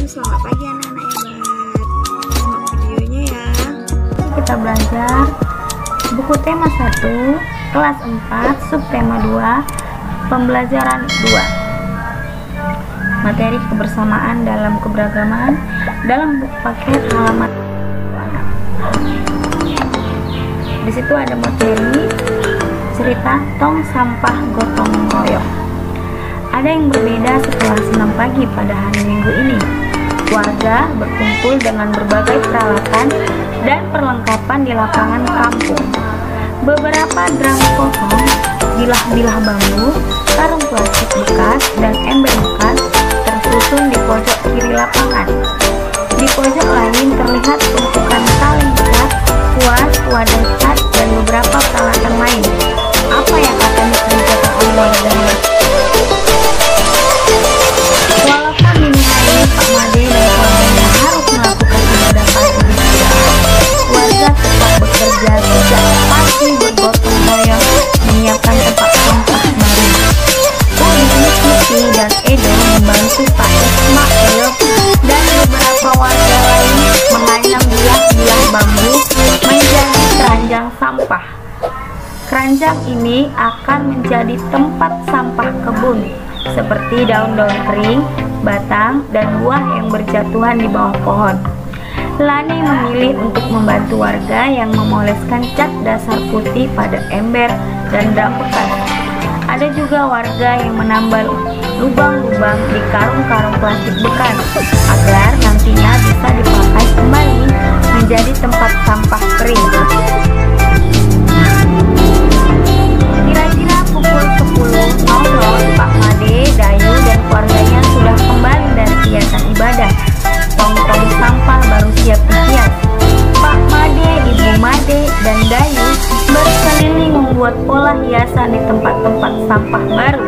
selamat pagi anak-anak hebat. Simak videonya ya. Kita belajar buku tema 1, kelas 4, subtema 2, pembelajaran 2. Materi kebersamaan dalam keberagaman dalam buku paket halaman 6. Di situ ada materi cerita tong sampah gotong royong. Ada yang berbeda setelah senam pagi pada hari Minggu ini. Warga berkumpul dengan berbagai peralatan dan perlengkapan di lapangan kampung. Beberapa drum kosong, bilah-bilah bambu, karung plastik bekas, dan ember bekas tersusun di pojok kiri lapangan. Di pojok lain terlihat tumpukan kaleng cat, kuas, wadah cat, dan beberapa peralatan lain. Apa yang akan dikerjakan oleh warga? Walaupun dini hari Pak Made dan keluarganya harus melakukan ibadah pagi di sawah, warga tetap bekerja sejak pagi bergotong royong menyiapkan tempat sampah baru. Ibu Siti dan Edo membantu Pak Ismail dan beberapa warga lain menganyam bilah-bilah bambu menjadi keranjang sampah. Keranjang ini akan menjadi tempat sampah kebun, seperti daun-daun kering, batang, dan buah yang berjatuhan di bawah pohon. Lani memilih untuk membantu warga yang memoleskan cat dasar putih pada ember dan drum bekas. Ada juga warga yang menambal lubang-lubang di karung-karung plastik bekas agar nantinya bisa dipakai kembali menjadi tempat sampah kering. Kira-kira pukul 10.00 Pak Made, Dayu, dan keluarganya sudah kembali dari kegiatan ibadah. Tong-tong sampah baru siap dihias. Pak Made, Ibu Made, dan Dayu berkeliling membuat pola hiasan di tempat-tempat sampah baru.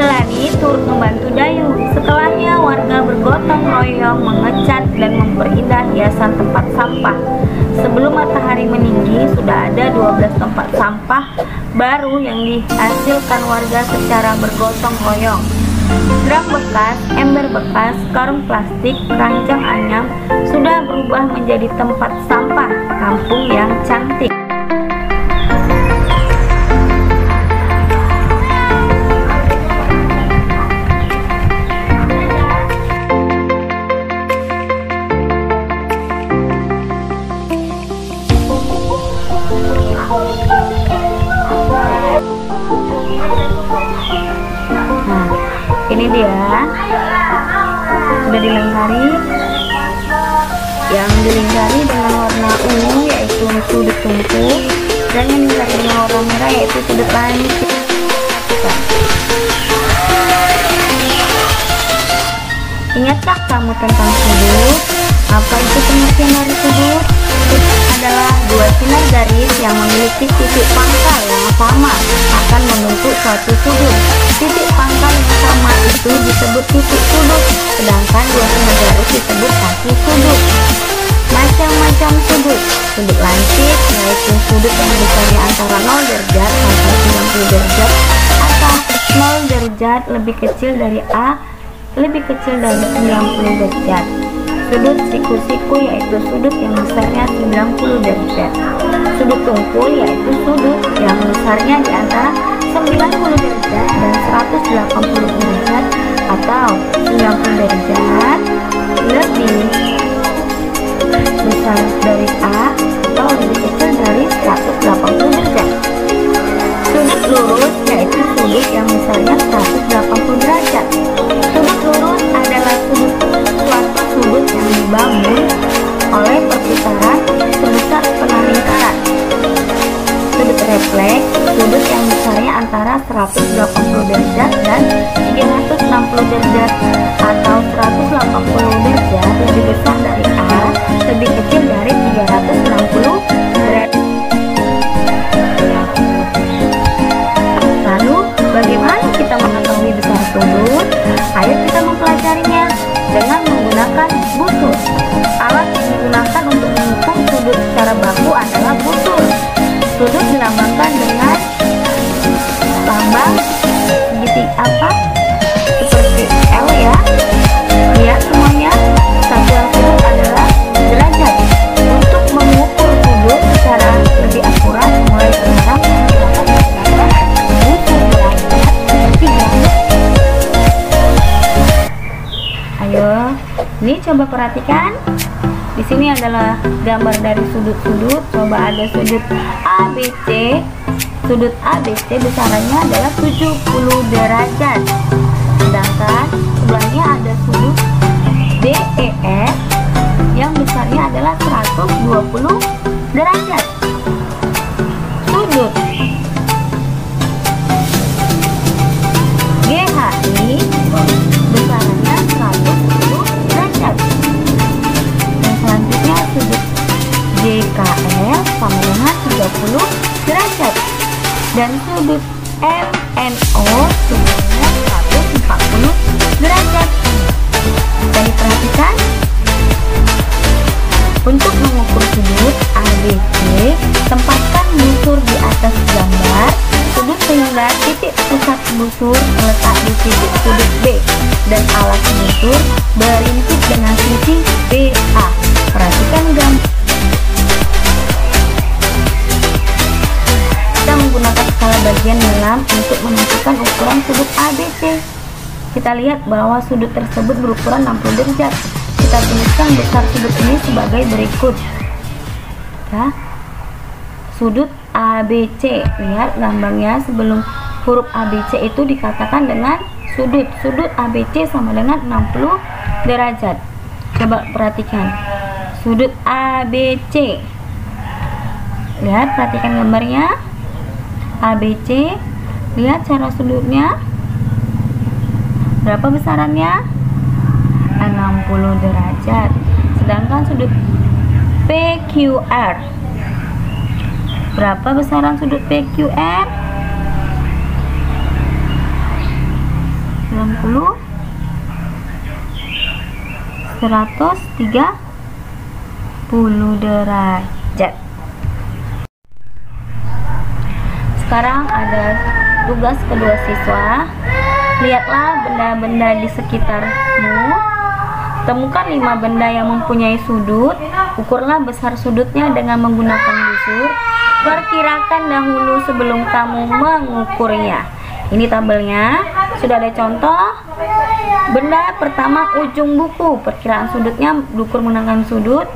Lani turut membantu Dayu. Setelahnya warga bergotong royong mengecat dan memperindah hiasan tempat sampah. Sebelum matahari meninggi, sudah ada 12 tempat sampah baru yang dihasilkan warga secara bergotong royong. Drum bekas, ember bekas, karung plastik, keranjang anyam sudah berubah menjadi tempat sampah kampung yang cantik. Ini dia sudah dilingkari. Yang dilingkari dengan warna ungu yaitu sudut tungku, dan yang dilingkari dengan warna merah yaitu sudut lancip. Ingatkah kamu tentang sudut? Apa itu pengertian dari sudut? Sudut adalah dua sinar garis yang memiliki titik pangkal yang sama akan membentuk suatu sudut. Titik pangkal yang sama itu disebut titik sudut, sedangkan dua sinar garis disebut kaki sudut. Macam-macam sudut. Sudut lancip yaitu sudut yang besarnya antara 0 derajat sampai 90 derajat, atau 0 derajat lebih kecil dari A lebih kecil dari 90 derajat. Sudut siku-siku yaitu sudut yang besarnya 90 derajat. Sudut tungkul yaitu sudut yang besarnya di antara 90 derajat dan 180 derajat, atau 90 derajat lebih besar dari A atau lebih kecil dari 180 derajat. Sudut lurus yaitu sudut yang besarnya 180 derajat. Sudut lurus adalah suatu sudut yang dibangun oleh perputaran sebesar setengah lingkaran. Sudut refleks, sudut yang besarnya antara 180 derajat dan 360 derajat, atau 180 derajat lebih besar dari A, lebih kecil dari 360 derajat. Lalu, bagaimana kita mengetahui besar sudut? Ayo kita mempelajarinya dengan menggunakan butur. Alat yang digunakan untuk mengukur sudut secara baku adalah butur. Sudut dilambangkan dengan lambang segitiga seperti L ya. Ini coba perhatikan. Di sini adalah gambar dari sudut-sudut. Coba ada sudut ABC. Sudut ABC besarannya adalah 70 derajat. Sedangkan sebelahnya ada sudut DEF yang besarnya adalah 120 derajat. Sudut GHI besarannya 110 derajat. Dan selanjutnya sudut JKL sama dengan 30 derajat. Dan sudut MNO sudutnya 140 derajat. Bisa diperhatikan. Untuk mengukur sudut ABC, tempatkan busur di atas gambar sudut sehingga titik pusat busur terletak di titik sudut B dan alas busur berintip dengan sisi BA. Perhatikan gambar. Kita menggunakan skala bagian dalam untuk menentukan ukuran sudut ABC. Kita lihat bahwa sudut tersebut berukuran 60 derajat. Kita tuliskan besar sudut ini sebagai berikut. Ya. Sudut ABC. Lihat gambarnya, sebelum huruf ABC itu dikatakan dengan sudut. Sudut ABC sama dengan 60 derajat. Coba perhatikan. Sudut ABC. Lihat, perhatikan gambarnya. ABC. Lihat cara sudutnya. Berapa besarannya? 60 derajat. Sedangkan sudut PQR, berapa besaran sudut PQR? 90, 130 derajat. Sekarang ada tugas kedua siswa. Lihatlah benda-benda di sekitarmu. Temukan 5 benda yang mempunyai sudut. Ukurlah besar sudutnya dengan menggunakan busur. Perkirakan dahulu sebelum kamu mengukurnya. Ini tabelnya. Sudah ada contoh. Benda pertama, ujung buku. Perkiraan sudutnya diukur menggunakan sudut.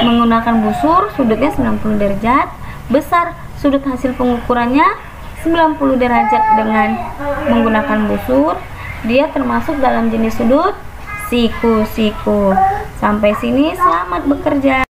Menggunakan busur, sudutnya 90 derajat. Besar sudut hasil pengukurannya 90 derajat dengan menggunakan busur. Dia termasuk dalam jenis sudut siku-siku. Sampai sini, selamat bekerja.